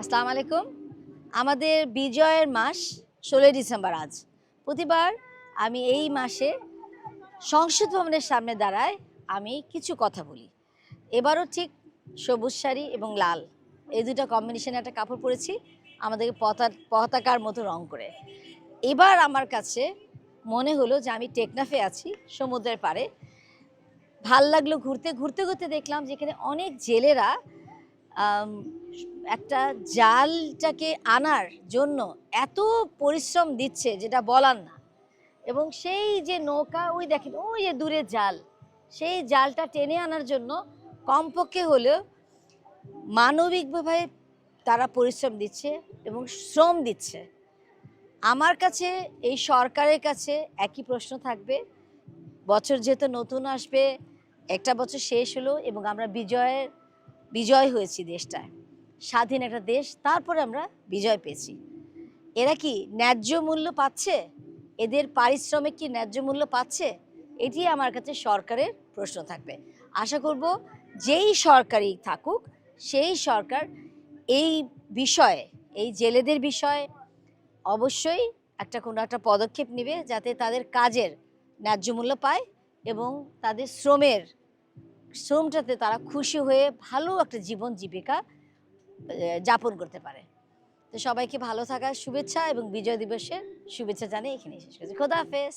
আসসালামু আলাইকুম। আমাদের বিজয়ের মাস ১৬ই ডিসেম্বর আজ। প্রতিবার আমি এই মাসে সংসদ ভবনের সামনে দাঁড়ায় আমি কিছু কথা বলি। এবারও ঠিক সবুজ শাড়ি এবং লাল এই ২ টা কম্বিনেশনে একটা কাপড় পরেছি আমাদেরকে পতাকার মতো রং করে। এবার আমার কাছে মনে হলো যে আমি টেকনাফে আছি সমুদ্রের পাড়ে। ভাল লাগলো ঘুরতে দেখলাম যে এখানে অনেক জেলেরা আম একটা জালটাকে আনার জন্য এত পরিশ্রম দিচ্ছে যেটা বলার না। এবং সেই যে নৌকা ওই দেখেন ওই যে দূরে জাল, সেই জালটা টেনে আনার জন্য কমপক্ষে হলেও মানবিকভাবে তারা পরিশ্রম দিচ্ছে এবং শ্রম দিচ্ছে। আমার কাছে এই সরকারের কাছে একই প্রশ্ন থাকবে। বছর যেহেতু নতুন আসবে, একটা বছর শেষ হলো এবং আমরা বিজয় হয়েছি দেশটায়। স্বাধীন একটা দেশ, তারপরে আমরা বিজয় পেয়েছি। এরা কি ন্যায্য মূল্য পাচ্ছে? এদের পারিশ্রমিক কি ন্যায্য মূল্য পাচ্ছে? এটি আমার কাছে সরকারের প্রশ্ন থাকবে। আশা করব যেই সরকারই থাকুক, সেই সরকার এই বিষয়ে, এই জেলেদের বিষয়ে অবশ্যই কোনো একটা পদক্ষেপ নেবে যাতে তাদের কাজের ন্যায্য মূল্য পায় এবং তাদের শ্রমটাতে তারা খুশি হয়ে ভালো একটা জীবন জীবিকা যাপন করতে পারে। তো সবাইকে ভালো থাকার শুভেচ্ছা এবং বিজয় দিবসের শুভেচ্ছা জানিয়ে এখানেই শেষ করছি। খোদা হাফেজ।